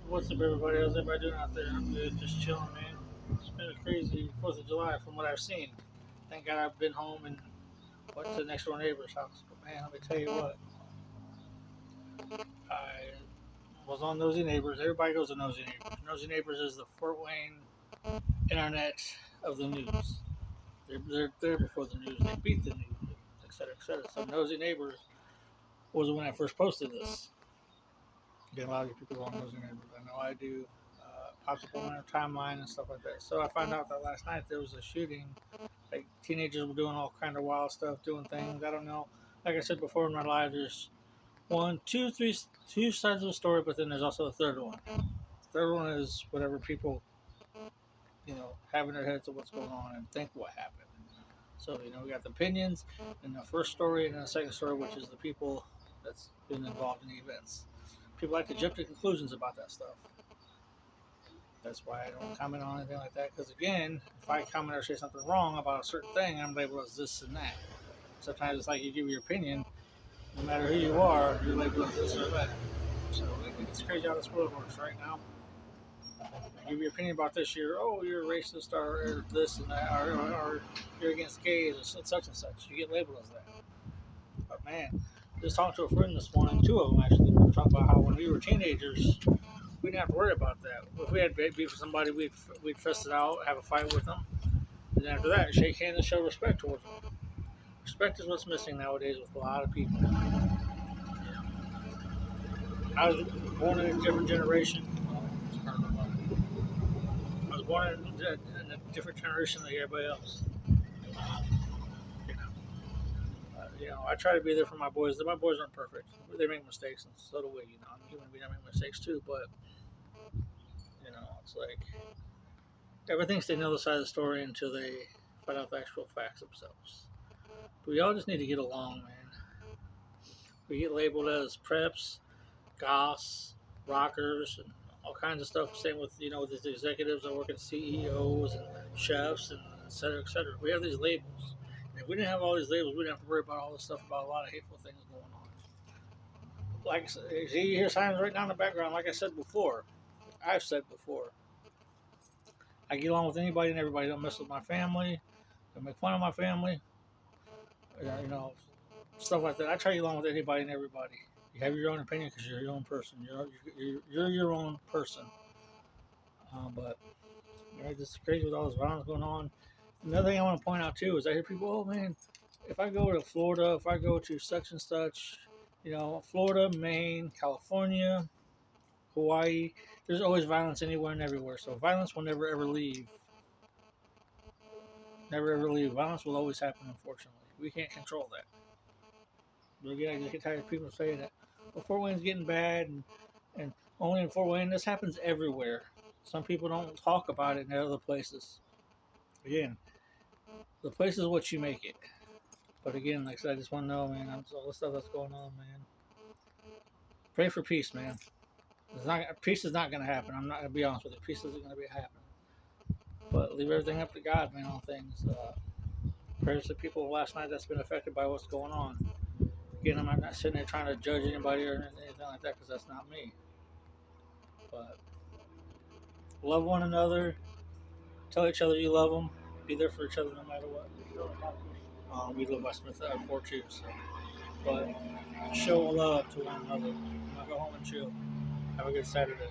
What's up, everybody? How's everybody doing out there? I'm good, just chilling, man. It's been a crazy 4th of July from what I've seen. Thank God I've been home and went to the next door neighbor's house. But man, let me tell you what, I was on Nosy Neighbors. Everybody goes to Nosy Neighbors. Nosy Neighbors is the Fort Wayne internet of the news. They're there before the news. They beat the news, etc., etc. So Nosy Neighbors was when I first posted this. Get a lot of people on Nosy Neighbors. I know I do. Pops up on our timeline and stuff like that. So I found out that last night there was a shooting. Like teenagers were doing all kind of wild stuff, doing things. I don't know. Like I said before in my live, there's one, two, three, two sides of the story, but then there's also a third one. The third one is whatever people, have in their heads of what's going on and think what happened. So, we got the opinions in the first story and then the second story, which is the people that's been involved in the events. People like to jump to conclusions about that stuff. That's why I don't comment on anything like that. Because again, if I comment or say something wrong about a certain thing, I'm labeled as this and that. Sometimes it's like you give your opinion, no matter who you are, you're labeled as this or that. So it's crazy how this world works right now. You give your opinion about this, you're racist or this and that, or you're against gays or such and such. You get labeled as that. But man, just talking to a friend this morning, two of them actually, talking about how when we were teenagers, we didn't have to worry about that. If we had beef with somebody, we'd fess it out, have a fight with them, and after that, shake hands and show respect towards them. Respect is what's missing nowadays with a lot of people. I was born in a different generation. I was born in a different generation than everybody else. You know, I try to be there for my boys. My boys aren't perfect. They make mistakes, and so do we. I'm a human being. I make mistakes too, but it's like everything thinks they know the side of the story until they find out the actual facts themselves. But we all just need to get along, man. We get labeled as preps, goths, rockers, and all kinds of stuff. Same with the executives that work at CEOs and chefs and et cetera, et cetera. We have these labels. And if we didn't have all these labels, we didn't have to worry about all this stuff about a lot of hateful things going on. Like you hear signs right now in the background. Like I said before, I've said before, I get along with anybody and everybody. Don't mess with my family. Don't make fun of my family. Stuff like that. I try to get along with anybody and everybody. You have your own opinion because you're your own person. You're your own person. But this is crazy with all this violence going on. Another thing I want to point out too is I hear people, oh man, if I go to Florida, if I go to such and such, Florida, Maine, California, Hawaii, there's always violence anywhere and everywhere. So violence will never ever leave. Never ever leave. Violence will always happen, unfortunately. We can't control that. But again, I just get tired of people saying that, well, Fort Wayne's getting bad and only in Fort Wayne. This happens everywhere. Some people don't talk about it in other places. Again, the place is what you make it. But again, like I said, I just want to know, man, all the stuff that's going on, man. Pray for peace, man. Peace is not going to happen. I'm not going to be honest with you. Peace isn't going to be happening. But leave everything up to God, man, on things. Prayers to people last night that's been affected by what's going on. Again, I'm not sitting there trying to judge anybody or anything like that because that's not me. But love one another. Tell each other you love them. Be there for each other no matter what. We live by Smith Airport too, so. But show love to one another. Now go home and chill. Have a good Saturday.